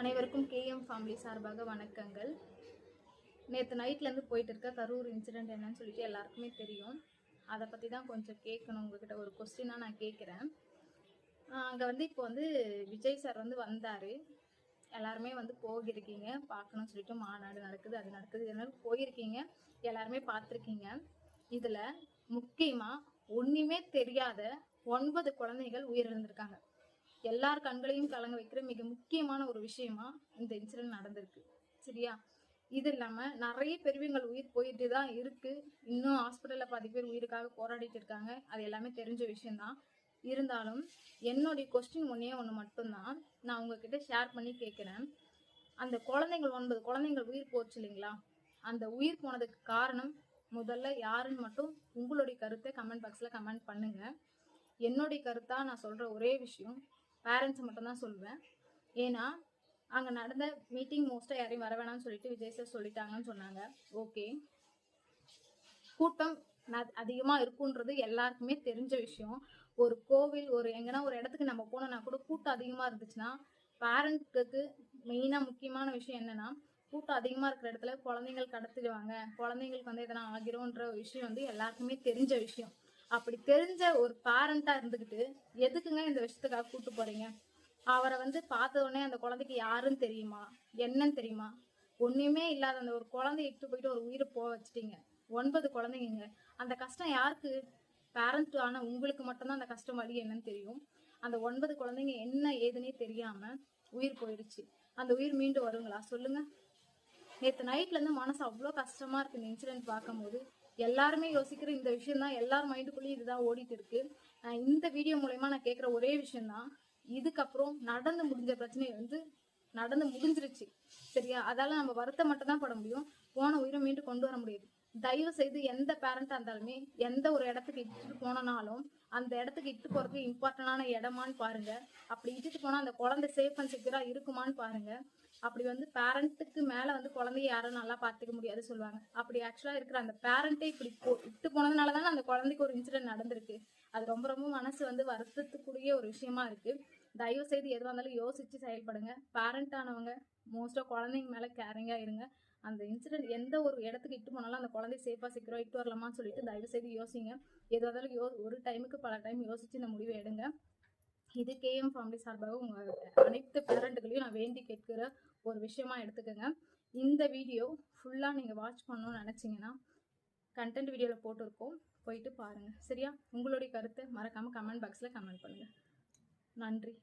அனைவருக்கும் KM family சார்பாக வணக்கங்கள். நேற்று நைட்லேருந்து போயிட்டு இருக்க கரூர் இன்சிடெண்ட் என்னன்னு சொல்லிட்டு எல்லாருக்குமே தெரியும். அதை பற்றி தான் கொஞ்சம் கேட்கணும், உங்ககிட்ட ஒரு கொஸ்டினாக நான் கேட்குறேன். அங்கே இப்போ விஜய் சார் வந்தார். எல்லாருமே போகிருக்கீங்க, பார்க்கணும்னு சொல்லிட்டு மாநாடு நடக்குது, அது நடக்குது, இதனால போயிருக்கீங்க, எல்லாருமே பார்த்துருக்கீங்க. இதில் முக்கியமாக ஒன்றுமே தெரியாத 9 குழந்தைகள் உயிரிழந்திருக்காங்க. எல்லார் கண்களையும் கலங்க வைக்கிற மிக முக்கியமான ஒரு விஷயமா இந்த இன்சிடென்ட் நடந்திருக்கு. சரியா? இது இல்லாம நிறைய பெரியவங்கள் உயிர் போயிட்டு தான் இருக்கு. இன்னும் ஹாஸ்பிட்டல்ல பாதி பேர் உயிருக்காக போராடிட்டு இருக்காங்க. அது எல்லாமே தெரிஞ்ச விஷயம்தான். இருந்தாலும் என்னுடைய கொஸ்டின் ஒன்று மட்டும்தான் நான் உங்ககிட்ட ஷேர் பண்ணி கேட்கிறேன். அந்த குழந்தைங்கள் 9 குழந்தைங்கள் உயிர் போச்சு இல்லைங்களா? அந்த உயிர் போனதுக்கு காரணம் முதல்ல யாருன்னு மட்டும் உங்களுடைய கருத்தை கமெண்ட் பாக்ஸ்ல கமெண்ட் பண்ணுங்க. என்னுடைய கருத்தா நான் சொல்ற ஒரே விஷயம், பேரண்ட்ஸை மட்டும்தான் சொல்லுவேன். ஏன்னா அங்கே நடந்த மீட்டிங் மோஸ்ட்டாக யாரையும் வர வேணாம்னு சொல்லிட்டு விஜய் சார் சொல்லிட்டாங்கன்னு சொன்னாங்க. ஓகே, கூட்டம் அதிகமாக இருக்குன்றது எல்லாருக்குமே தெரிஞ்ச விஷயம். ஒரு கோவில், எங்கன்னா ஒரு இடத்துக்கு நம்ம போனோம்னா கூட கூட்டம் அதிகமாக இருந்துச்சுன்னா பேரண்ட்ஸுக்கு மெயினாக முக்கியமான விஷயம் என்னன்னா, கூட்டம் அதிகமாக இருக்கிற இடத்துல குழந்தைங்கள் கடத்திடுவாங்க, குழந்தைங்களுக்கு எதனா ஆகிரும்ன்ற விஷயம் எல்லாருக்குமே தெரிஞ்ச விஷயம். அப்படி தெரிஞ்ச ஒரு பேரண்டா இருந்துகிட்டு எதுக்குங்க இந்த விஷயத்துக்காக கூட்டு போறீங்க? அவரை பார்த்த உடனே அந்த குழந்தைக்கு யாருன்னு தெரியுமா, என்னன்னு தெரியுமா? ஒண்ணுமே இல்லாத அந்த ஒரு குழந்தைய இட்டு போயிட்டு ஒரு உயிரை போக வச்சுட்டீங்க. 9 குழந்தைங்க. அந்த கஷ்டம் யாருக்கு? பேரண்ட் ஆனா உங்களுக்கு மட்டும்தான் அந்த கஷ்டம் வழி என்னன்னு தெரியும். அந்த 9 குழந்தைங்க என்ன ஏதுன்னே தெரியாம உயிர் போயிடுச்சு. அந்த உயிர் மீண்டும் வருங்களா சொல்லுங்க? நேற்று நைட்ல இருந்து மனசு அவ்வளோ கஷ்டமா இருக்கு இந்த இன்சிடென்ட் பார்க்கும் போது. எல்லாருமே யோசிக்கிற இந்த விஷயம் தான், எல்லார் மைண்டுக்குள்ளேயும் இதுதான் ஓடிட்டு இருக்கு. இந்த வீடியோ மூலயமா நான் கேட்குற ஒரே விஷயம்தான், இதுக்கப்புறம் நடந்து முடிஞ்ச பிரச்சனை நடந்து முடிஞ்சிருச்சு. சரியா? அதால நம்ம வருத்தம் மட்டும் தான் பட முடியும், போன உயிரை மீண்டும் கொண்டு வர முடியாது. தயவு செய்து எந்த பேரண்டா இருந்தாலுமே எந்த ஒரு இடத்துக்கு இட்டுட்டு போனாலும் அந்த இடத்துக்கு இட்டு போறதுக்கு இம்பார்ட்டன்டான இடமான்னு பாருங்க. அப்படி இட்டுட்டு போனா அந்த குழந்தை சேஃப் அண்ட் செக்யூரா இருக்குமான்னு பாருங்க. அப்படி பேரண்ட்டுக்கு மேல குழந்தைய யாரும் நல்லா பார்த்துக்க முடியாது சொல்லுவாங்க. அப்படி ஆக்சுவலா இருக்கிற அந்த பேரண்டே இப்படி இட்டு போனதுனாலதானே அந்த குழந்தைக்கு ஒரு இன்சிடென்ட் நடந்திருக்கு. அது ரொம்ப ரொம்ப மனசு வருத்தத்துக்குரிய ஒரு விஷயமா இருக்கு. தயவு செய்து எதுவாக இருந்தாலும் யோசிச்சு செயல்படுங்க. பேரண்ட் ஆனவங்க மோஸ்டா குழந்தைங்க மேல கேரிங்கா இருங்க. அந்த இன்சிடென்ட் எந்த ஒரு இடத்துக்கு இட்டு போனாலும் அந்த குழந்தை சேஃபா செக்யூரா இட்டு வரலாமான்னு சொல்லிட்டு தயவு செய்து யோசிங்க. எதுவாக இருந்தாலும் ஒரு டைமுக்கு பல டைம் யோசிச்சு இந்த முடிவை எடுங்க. இது கேஎம் ஃபேமிலி சார்பாக உங்க அனைத்து பேரண்ட்டுகளையும் நான் வேண்டி கேட்கிற ஒரு விஷயமா எடுத்துக்கோங்க. இந்த வீடியோ ஃபுல்லா நீங்க வாட்ச் பண்ணணும்னு நினைச்சீங்கன்னா கண்டென்ட் வீடியோல போட்டிருக்கோம், போயிட்டு பாருங்க. சரியா? உங்களுடைய கருத்தை மறக்காம கமெண்ட் பாக்ஸ்ல கமெண்ட் பண்ணுங்க. நன்றி.